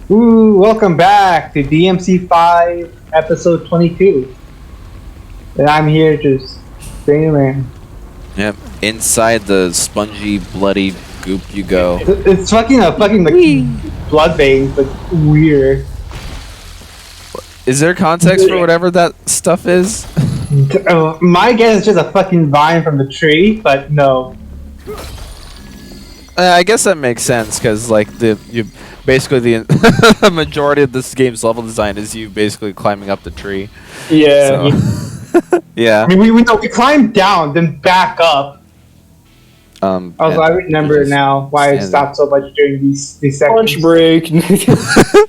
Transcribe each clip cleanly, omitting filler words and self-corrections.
Ooh, welcome back to DMC5 episode 22. And I'm here just staying man. Yep, inside the spongy, bloody goop you go. It's fucking a fucking like blood vein, but weird. Is there context for whatever that stuff is? My guess is just a fucking vine from the tree, but no. I guess that makes sense because like the majority of this game's level design is you basically climbing up the tree. Yeah. So, yeah. I mean, we climbed down, then back up. I remember now why I stopped so much during these seconds. Lunch break.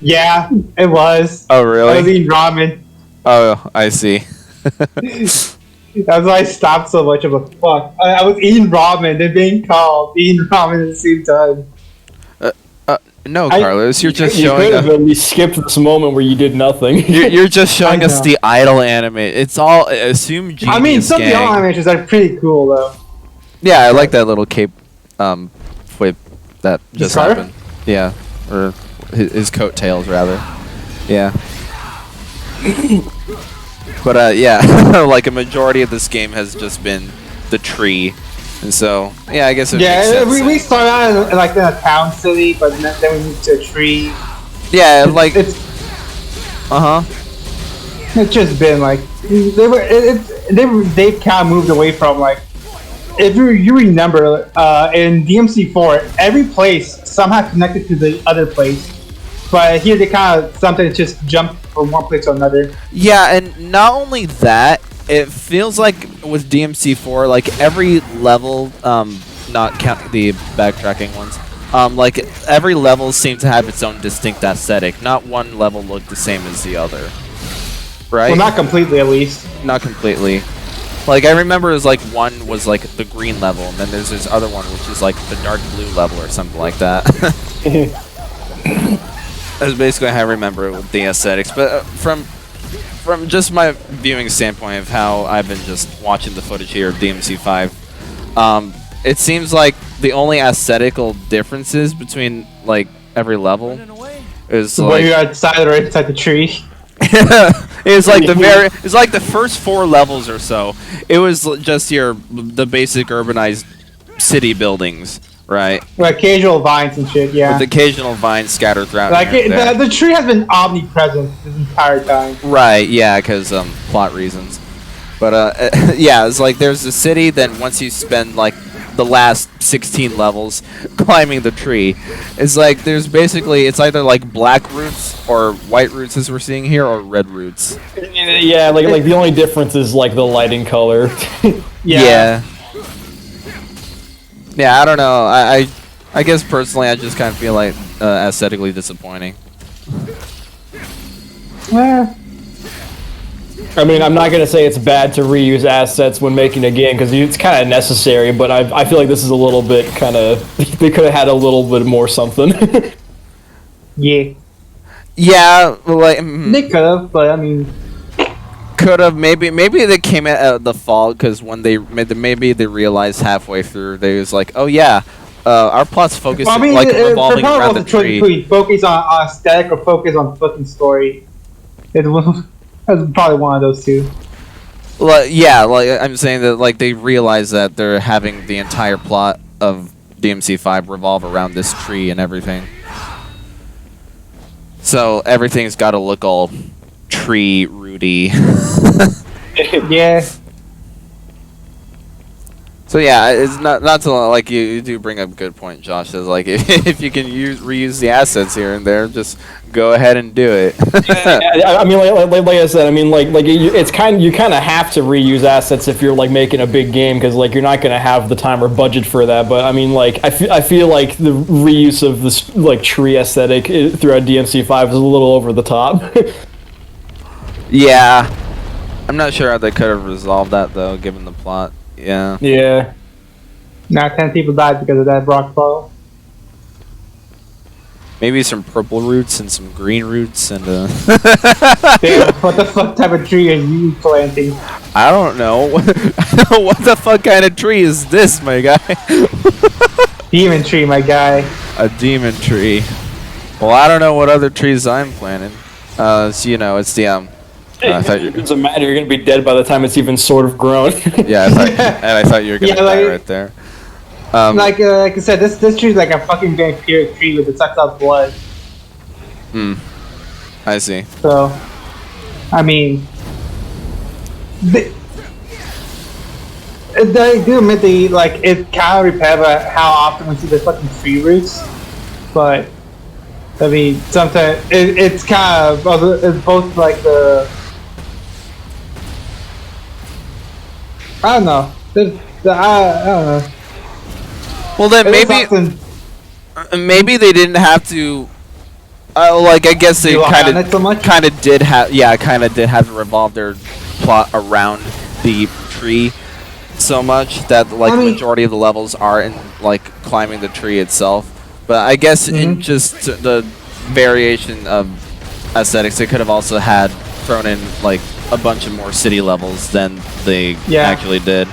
Yeah, it was. Oh really? I was eating ramen. Oh, I see. That's why I stopped so much of a fuck. I was eating ramen, then being called, eating ramen at the same time. No, Carlos, you're just you showing could us. have at least skipped this moment where you did nothing. You're just showing us the idle anime. It's all assumed genius. I mean, some of the idle animations are pretty cool though. Yeah, I like that little cape whip that just happened. Yeah, or his coattails rather. Yeah. But yeah, like a majority of this game has just been the tree, and so yeah, I guess it makes sense. we started out like in a town city, but then we moved to a tree. Yeah, like it's It's just been like they've kind of moved away from like, if you remember in DMC4, every place somehow connected to the other place. But here they kind of something just jump from one place to another. Yeah, and not only that, it feels like with DMC4, like every level, not count the backtracking ones, like every level seemed to have its own distinct aesthetic. Not one level looked the same as the other, right? Well, not completely, at least. Not completely. Like I remember, it was like one was like the green level, and then there's this other one which is like the dark blue level or something like that. That's basically how I remember it with the aesthetics. But from just my viewing standpoint of how I've been just watching the footage here of DMC5, it seems like the only aesthetical differences between like every level is like when you're outside or inside the tree. It's like it's like the first 4 levels or so. It was just the basic urbanized city buildings. Right. With occasional vines and shit, yeah. With occasional vines scattered throughout. Like the tree has been omnipresent this entire time. Right. Yeah, because plot reasons. But yeah, it's like there's a city. Then once you spend like the last 16 levels climbing the tree, it's like there's basically it's either like black roots or white roots as we're seeing here, or red roots. Yeah, like the only difference is like the lighting color. Yeah. Yeah, I don't know. I guess personally, I just kind of feel like aesthetically disappointing. Yeah. I mean, I'm not gonna say it's bad to reuse assets when making a game because it's kind of necessary, but I feel like this is a little bit kind of they could have had a little bit more something. Yeah. Yeah, like They could have, but I mean. Could have maybe they came at the fault because when maybe they realized halfway through they was like, oh yeah, our plot's focused like revolving around the tree. Focus on aesthetic or focus on fucking story. That's probably one of those two. Well, yeah, like I'm saying that like they realize that they're having the entire plot of DMC5 revolve around this tree and everything. So everything's got to look all tree rooty. Yeah. So yeah, it's not to like you do bring up a good point, Josh. Is like if you can reuse the assets here and there, just go ahead and do it. I mean, like I said, I mean, it's you kind of have to reuse assets if you're like making a big game because like you're not gonna have the time or budget for that. But I mean, like I feel like the reuse of this like tree aesthetic throughout DMC5 is a little over the top. Yeah, I'm not sure how they could have resolved that though, given the plot. Yeah. Yeah. Now 10 people died because of that rock fall. Maybe some purple roots and some green roots and Damn, what the fuck type of tree are you planting? I don't know. What the fuck kind of tree is this, my guy? Demon tree, my guy. A demon tree. Well, I don't know what other trees I'm planting. So, you know, it's the I thought It doesn't matter. You're gonna be dead by the time it's even sort of grown. yeah, I thought you were gonna die right there. Like I said, this tree is like a fucking vampiric tree with it sucks out blood. I see. So, I mean, they do admit like it kind of repetitive how often we see the fucking tree roots, but I mean sometimes it's kind of it's both like the I don't know. I don't know. Well, then maybe they didn't have to. Like I guess they kind of did have to revolve their plot around the tree so much that like the majority of the levels are in like climbing the tree itself. But I guess in just the variation of aesthetics, they could have also had thrown in like a bunch of more city levels than they actually did.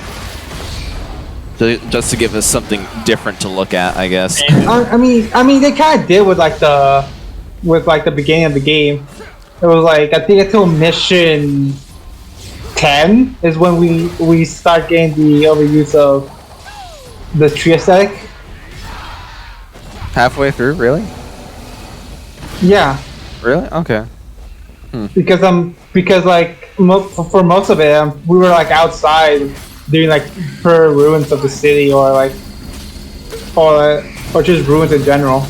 Just to give us something different to look at, I guess. I mean, they kind of did with the beginning of the game. It was like I think until mission 10 is when we start getting the overuse of the tree aesthetic. Halfway through, really? Yeah. Really? Okay. Because like for most of it, we were like outside doing like per ruins of the city or just ruins in general.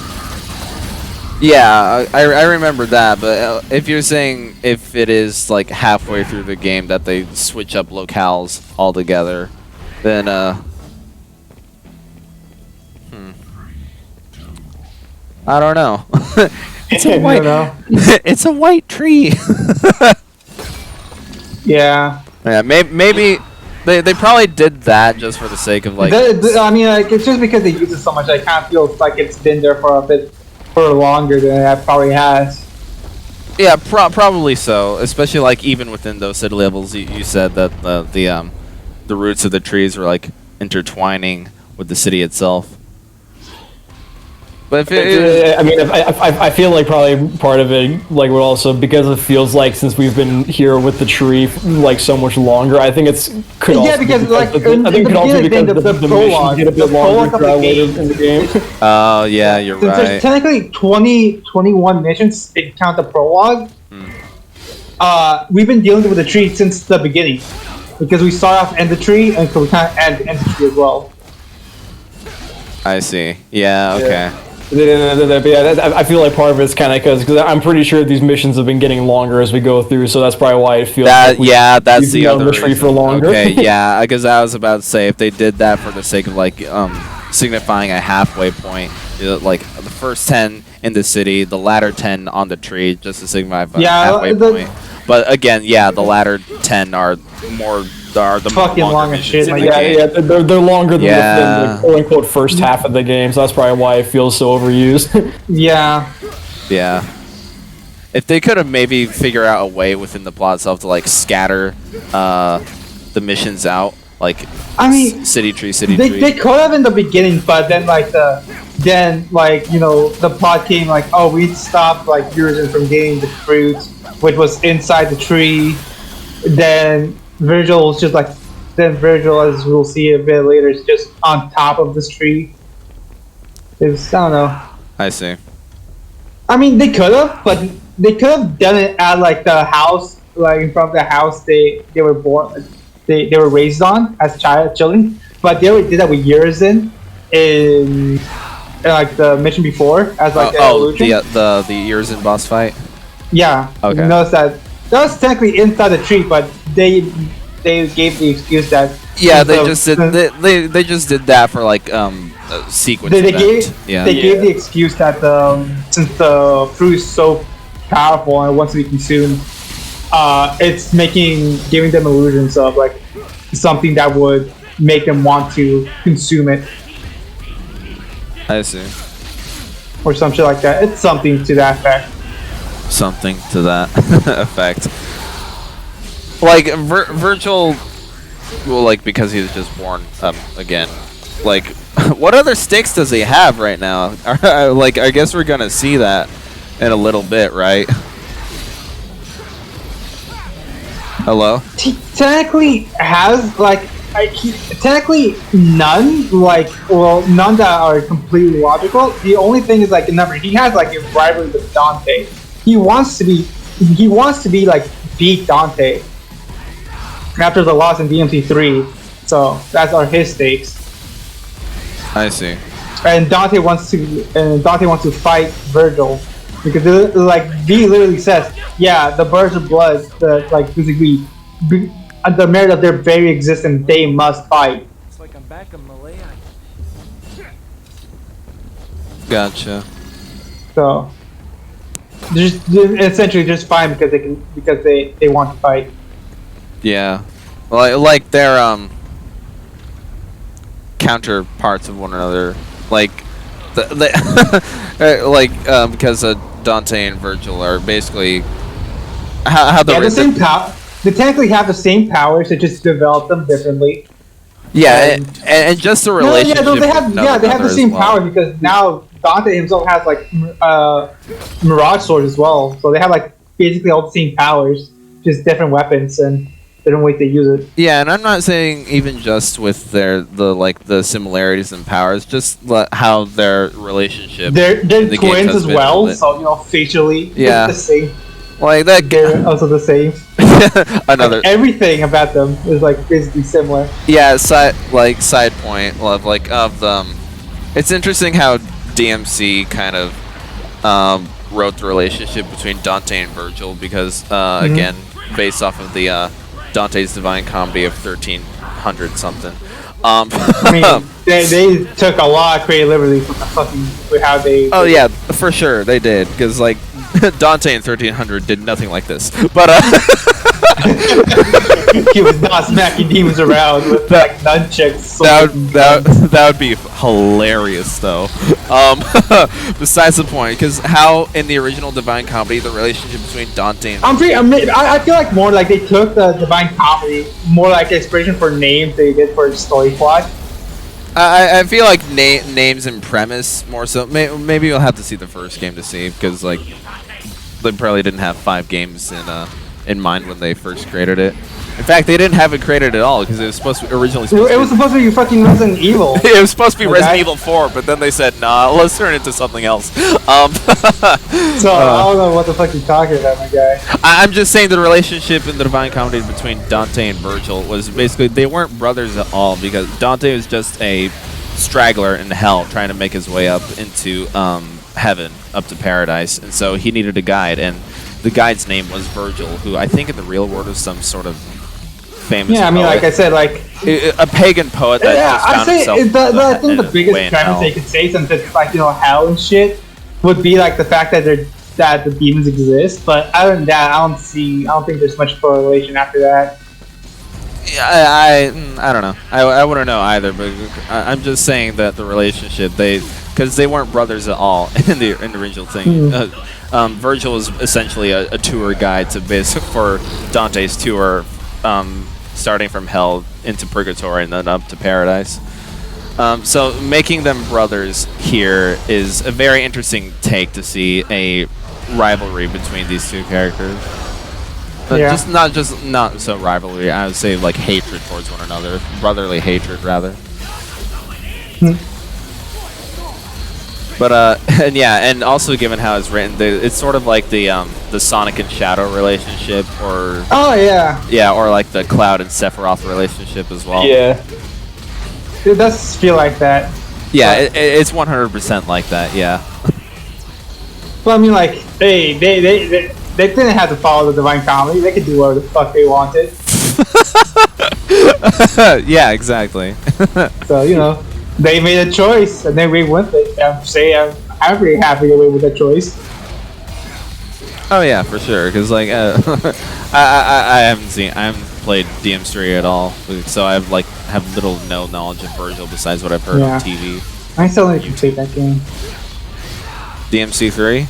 Yeah, I remember that, but if you're saying if it is like halfway through the game that they switch up locales altogether, then I don't know. It's a white it's a white tree. Yeah. Yeah, maybe they probably did that just for the sake of like I mean, like it's just because they use it so much. I kind of feel like it's been there for a bit longer than it probably has. Yeah, probably so. Especially like even within those city levels, you said that the roots of the trees were like intertwining with the city itself. But if I mean, I feel like probably part of it, like, would also because it feels like since we've been here with the tree like so much longer, I think could also because like I think it could also be because the prologue, get a bit longer in the game. Oh yeah, you're Since right. There's technically 21 missions if you count the prologue. We've been dealing with the tree since the beginning because we start off in the tree and so we kind of end in the tree as well. I see. Yeah. Okay. Yeah, I feel like part of it's kind of because I'm pretty sure these missions have been getting longer as we go through, so that's probably why it feels like that's the other tree reason. for longer. Okay, yeah, because I was about to say if they did that for the sake of like signifying a halfway point, like the first 10 in the city, the latter 10 on the tree, just to signify a halfway point. But again, yeah, the latter 10 are the fucking long as shit. Like, they're longer than the quote unquote first half of the game, so that's probably why it feels so overused. Yeah. If they could have maybe figure out a way within the plot itself to like scatter the missions out, like city tree. They could have in the beginning, but then the plot came like, oh, we stopped like users from getting the fruit, which was inside the tree. Then Virgil was just like, Virgil, as we'll see a bit later, is just on top of this tree. I don't know. I see. I mean, they could have, but they could have done it at like the house, like in front of the house they were born, they were raised on as children. But they already did that with years in like the mission before as like the years in boss fight. Yeah. Okay. You notice that was technically inside the tree, but they gave the excuse that they just did that for like sequence. They gave the excuse that since the fruit is so powerful and wants to be consumed, it's giving them illusions of like something that would make them want to consume it. I see. Or some shit like that. It's something to that effect. Something to that effect. Like Virgil, well, like because he was just born again. Like, what other sticks does he have right now? Like, I guess we're gonna see that in a little bit, right? Hello? He technically has like technically none none that are completely logical. The only thing is like remember he has like a rivalry with Dante. He wants to be like beat Dante after the loss in DMC3. So that's are his stakes. I see. And Dante wants to fight Virgil because like V literally says, yeah, the birds of blood, basically the merit of their very existence, they must fight. It's like I'm back in Malay. Gotcha. So they're essentially just fine because they want to fight. Yeah. Like they're counterparts of one another. Like because Dante and Virgil are basically how the same power. They technically have the same powers. They just develop them differently. Yeah, and just the relationship. They have the same power because now Dante himself has like Mirage Sword as well. So they have like basically all the same powers, just different weapons and different ways they use it. Yeah, and I'm not saying even just with the similarities in powers, just how their relationship. They're twins as well, so facially, yeah, it's the same. Like that. They're also the same. Another everything about them is like basically similar. Yeah, side point of them. It's interesting how DMC kind of wrote the relationship between Dante and Virgil because again, based off of the Dante's Divine Comedy of 1300 something. I mean, they took a lot of creative liberty from the fucking how they. Oh yeah, for sure they did because like Dante in 1300 did nothing like this, but he was not smacking demons around with like nunchucks. That would be hilarious though. Besides the point, because how in the original Divine Comedy the relationship between Dante and I feel like more like they took the Divine Comedy more like inspiration for names they did for story plot. I feel like names and premise more so. Maybe you'll have to see the first game to see because like they probably didn't have 5 games in mind when they first created it. In fact, they didn't have it created at all because it was supposed to be supposed to be fucking Resident Evil. It was supposed to be Resident Evil 4, but then they said, nah, let's turn it into something else. So I don't know what the fuck you're talking about, my guy. I'm just saying the relationship in the Divine Comedy between Dante and Virgil was basically, they weren't brothers at all because Dante was just a straggler in hell trying to make his way up into heaven, up to paradise, and so he needed a guide, and the guide's name was Virgil, who I think in the real world was some sort of famous I mean, poet. like I said, like a pagan poet that just found himself. I think the biggest premise they could say, since it's like hell and shit, would be like the fact that the demons exist. But other than that, I don't think there's much correlation after that. Yeah, I don't know. I wouldn't know either, but I'm just saying that the relationship because they weren't brothers at all in the original thing. Virgil was essentially a tour guide for Dante's tour. Starting from hell into purgatory and then up to paradise. So making them brothers here is a very interesting take to see a rivalry between these two characters. Not so rivalry, I would say like hatred towards one another. Brotherly hatred rather. But and also given how it's written, it's sort of like the Sonic and Shadow relationship, or or like the Cloud and Sephiroth relationship as well. Yeah, it does feel like that. Yeah, it's 100% like that. Yeah. Well, I mean, like they didn't have to follow the Divine Comedy. They could do whatever the fuck they wanted. Yeah, exactly. So they made a choice, and they went with it. I'm pretty happy they went with that choice. Oh yeah, for sure. Because like, I haven't played DMC3 at all, so I have little no knowledge of Virgil besides what I've heard on TV. I still need to play that game. DMC3?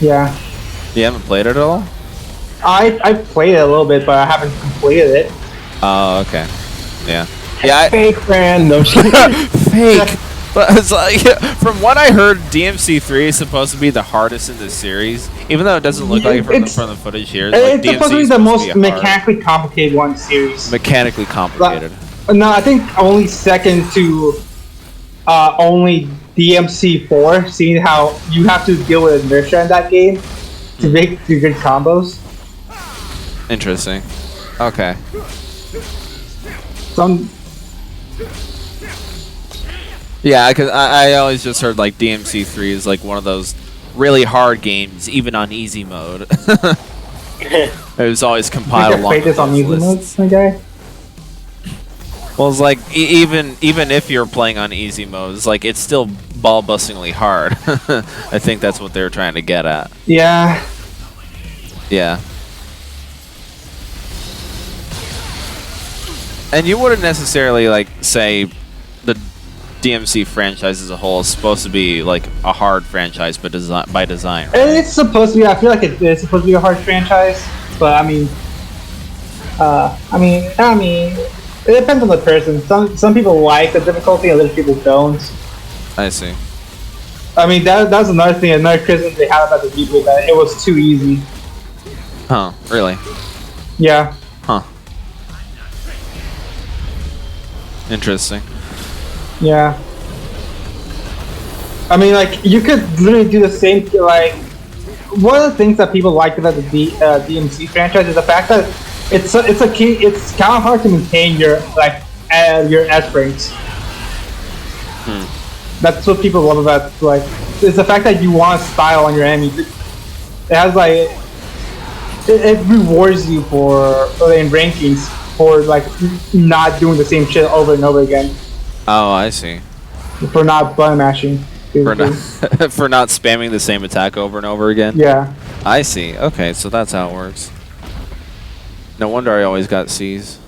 Yeah. You haven't played it at all? I played it a little bit, but I haven't completed it. Oh, okay. Yeah. Yeah. Fake friend, no shit. Fake. But it's like, from what I heard, DMC3 is supposed to be the hardest in the series, even though it doesn't look like it from the footage here. It's like, supposed to be the most mechanically complicated one series. Mechanically complicated. No, I think only second to only DMC4, seeing how you have to deal with inertia in that game to make the good combos. Interesting. Okay. Yeah, because I always just heard like DMC3 is like one of those really hard games, even on easy mode. It was always compiled along with this on easy mode, my guy. Well, it's like even if you're playing on easy mode, it's like it's still ball-bustingly hard. I think that's what they were trying to get at. Yeah. Yeah. And you wouldn't necessarily like say the DMC franchise as a whole is supposed to be like a hard franchise, but by design. Right? It's supposed to be. I feel like it's supposed to be a hard franchise, but I mean, it depends on the person. Some people like the difficulty, other people don't. I see. I mean, that's another thing. Another criticism they had about the reboot, that it was too easy. Huh? Really? Yeah. Huh. Interesting. Yeah. I mean, like, you could literally do the same. Like, one of the things that people liked about the DMC franchise is the fact that it's kind of hard to maintain your your S ranks. That's what people love about it's the fact that you want style on your enemies. It has like it rewards you in rankings for like not doing the same shit over and over again. Oh, I see. For not button mashing. For not spamming the same attack over and over again. Yeah. I see. Okay, so that's how it works. No wonder I always got C's.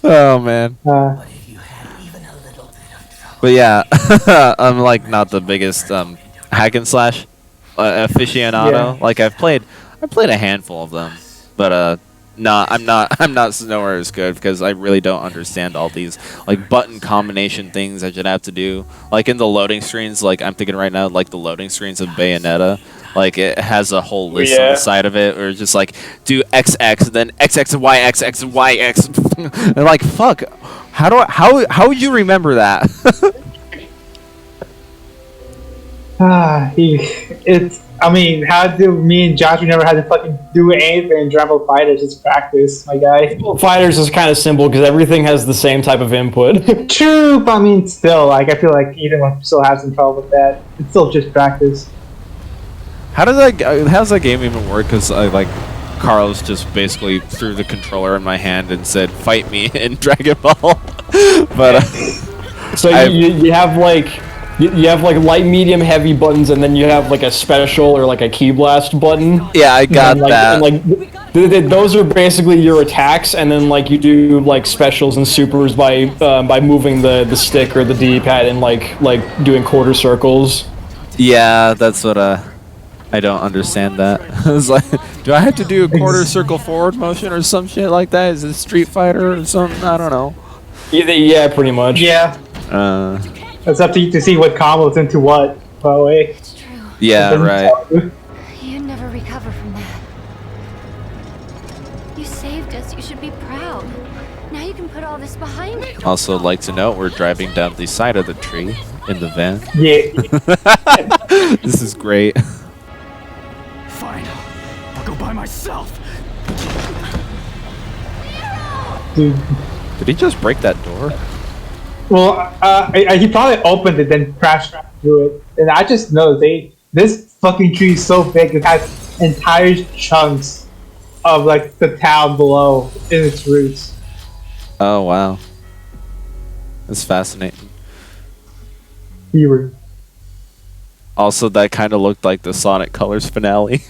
Oh man. But yeah, I'm like not the biggest hack and slash aficionado. Yeah. Like I played a handful of them, but no, I'm not nowhere as good because I really don't understand all these like button combination things I should have to do. Like in the loading screens, like I'm thinking right now, like the loading screens of Bayonetta, like it has a whole list on the side of it, or just like do XX and then XX and XX and YX. And like fuck, how would you remember that? I mean, how do me and Josh, we never had to fucking do anything in Dragon Ball Fighters, just practice, my guy. Well, Fighters is kind of simple because everything has the same type of input. True, but I mean, still, like, I feel like even when still has some trouble with that, it's still just practice. How does that game even work? Because like Carlos just basically threw the controller in my hand and said, "Fight me" in Dragon Ball. But so you have like. You have like light, medium, heavy buttons, and then you have like a special or like a key blast button. Yeah, I got that. And those are basically your attacks, and then like you do like specials and supers by moving the stick or the D-pad and like doing quarter circles. Yeah, that's what I don't understand that. I was like, do I have to do a quarter circle forward motion or some shit like that? Is it Street Fighter or something? I don't know. Yeah, pretty much. Yeah. It's up to you to see what combos into what, by the way. It's true. Yeah, right. You'd never recover from that. You saved us. You should be proud. Now you can put all this behind you. Also, like to note, we're driving down the side of the tree in the van. Yeah. This is great. Fine. I'll go by myself. Dude. Did he just break that door? Well, he probably opened it, then crashed through it. And I just know this fucking tree is so big, it has entire chunks of like the town below in its roots. Oh wow, that's fascinating. Weird. Also, that kind of looked like the Sonic Colors finale.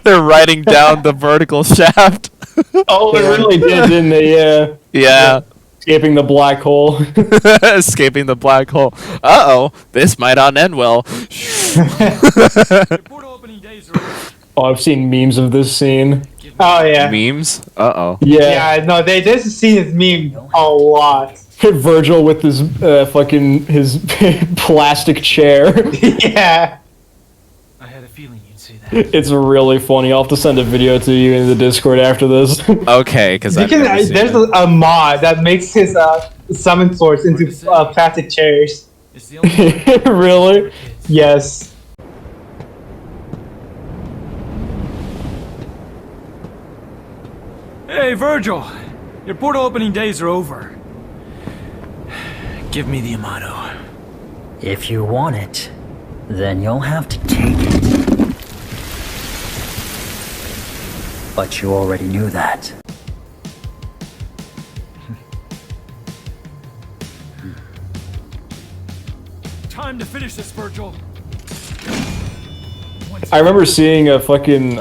They're riding down the vertical shaft. Oh, they really did, didn't they? Yeah. Escaping the black hole. Escaping the black hole. Uh-oh, this might not end well. Oh, I've seen memes of this scene. Oh yeah. Memes? Uh-oh. Yeah. Yeah, no, this scene is meme a lot. Virgil with his his plastic chair. Yeah. I had a feeling you'd say that. It's really funny. I'll have to send a video to you in the Discord after this. Okay, because There's a mod that makes his summon swords into plastic chairs. It's the only Really? Yes. Hey, Virgil! Your portal opening days are over. Give me the Amato. If you want it, then you'll have to take it. But you already knew that. Time to finish this, Virgil. I remember seeing a fucking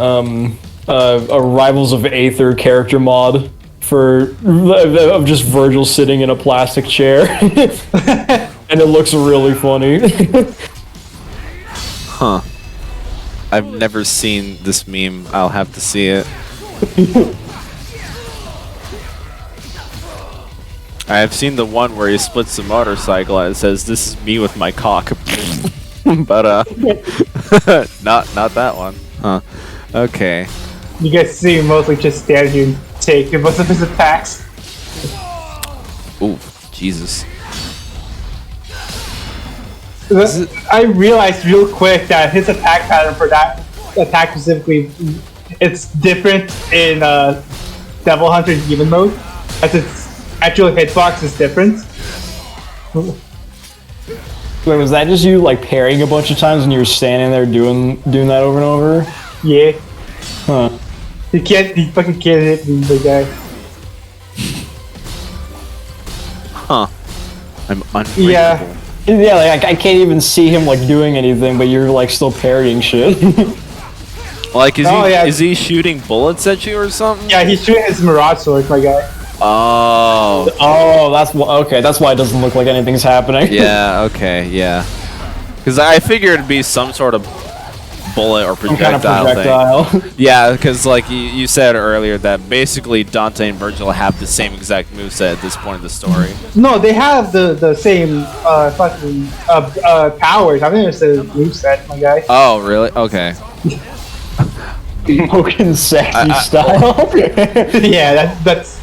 a Rivals of Aether character mod of just Virgil sitting in a plastic chair, and it looks really funny. Huh. I've never seen this meme. I'll have to see it. I have seen the one where he splits the motorcycle and it says, "This is me with my cock." But not that one. Huh. Okay. You guys see him mostly just stand here and take most of his attacks. Ooh, Jesus. I realized real quick that his attack pattern for that attack specifically, it's different in Devil Hunter Demon mode, as its actual hitbox is different. Wait, was that just you like parrying a bunch of times and you were standing there doing that over and over? Yeah. Huh. He fucking can't hit me, the guy. Huh. I'm unbreakable. Yeah. Yeah, like I can't even see him like doing anything, but you're like still parrying shit. Like, Oh, yeah. is he shooting bullets at you or something? Yeah, he's shooting his Mirage Sword, my guy. Oh. Oh, okay. That's why it doesn't look like anything's happening. Yeah, okay, yeah. Because I figured it'd be some sort of bullet or Some kind of projectile thing. projectile. Yeah, because like you said earlier that basically Dante and Virgil have the same exact moveset at this point in the story. No, they have the same fucking powers. I think it's the moveset, my guy. Oh, really? Okay. Smoking sexy style. Yeah, that's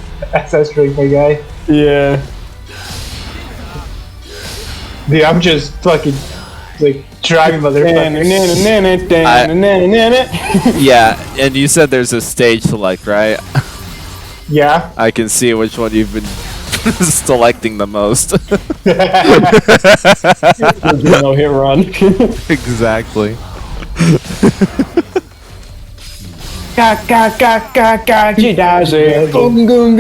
straight, my guy. Yeah. Dude, I'm just fucking like driving motherfuckers. Yeah, and you said there's a stage select, right? Yeah. I can see which one you've been selecting the most. No hit run. Exactly. She does it. Gung, gung.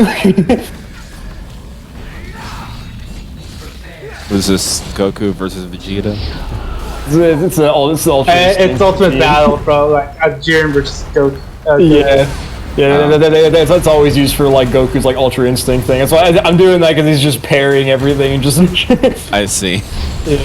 Was this Goku versus Vegeta? It's the ultimate. It's ultimate battle, bro. Like a Jiren versus Goku. Yeah, that's always used for like Goku's like Ultra Instinct thing. That's why I'm doing that because he's just parrying everything and just. I see. Yeah.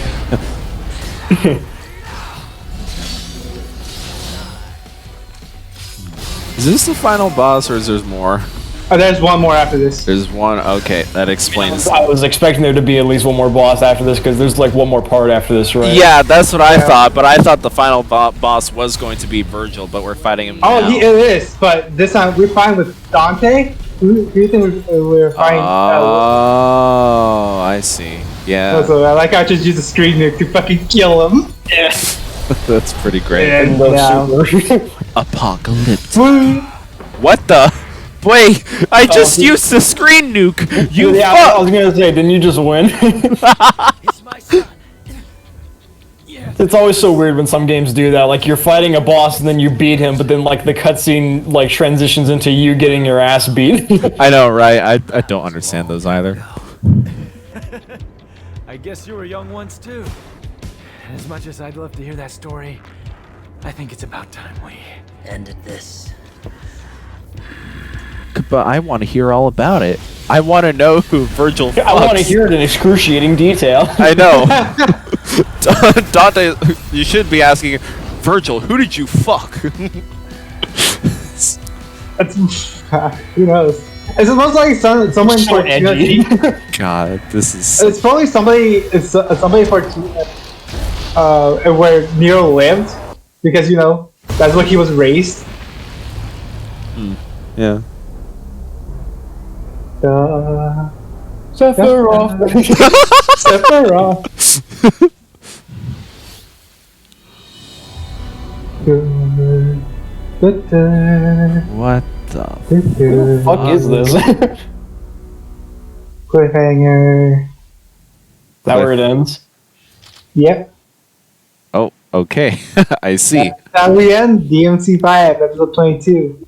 Is this the final boss or is there more? Oh, there's one more after this. There's one. Okay, that explains. I was expecting there to be at least one more boss after this because there's like one more part after this, right? Yeah, that's what I thought, but I thought the final boss was going to be Virgil, but we're fighting him now. Oh, it is, but this time we're fine with Dante. Who do you think we're fighting? Oh, I see. Yeah. So I like how I just use the screen nuke to fucking kill him. Yeah. That's pretty great. And Apocalypse. What the? Wait, I just used the screen nuke. You yeah, fuck. I was gonna say, didn't you just win? It's my son. Yeah. It's always so weird when some games do that. Like you're fighting a boss and then you beat him, but then like the cutscene like transitions into you getting your ass beat. I know, right? I don't understand those either. I guess you were young once too. As much as I'd love to hear that story, I think it's about time we Ended this. But I want to hear all about it. I want to know who Virgil fucks. I want to hear it in excruciating detail. I know. Dante, you should be asking, Virgil, who did you fuck? That's, who knows? It's supposed to like someone So for edgy. God, this is. It's probably somebody. It's somebody for where Nero lived, because that's where he was raised. Yeah. Sephiroth. Sephiroth. What the? The fuck is this? Is Cliffhanger. that where it ends? Yep. Oh, okay. I see. And we end DMC5, episode 22.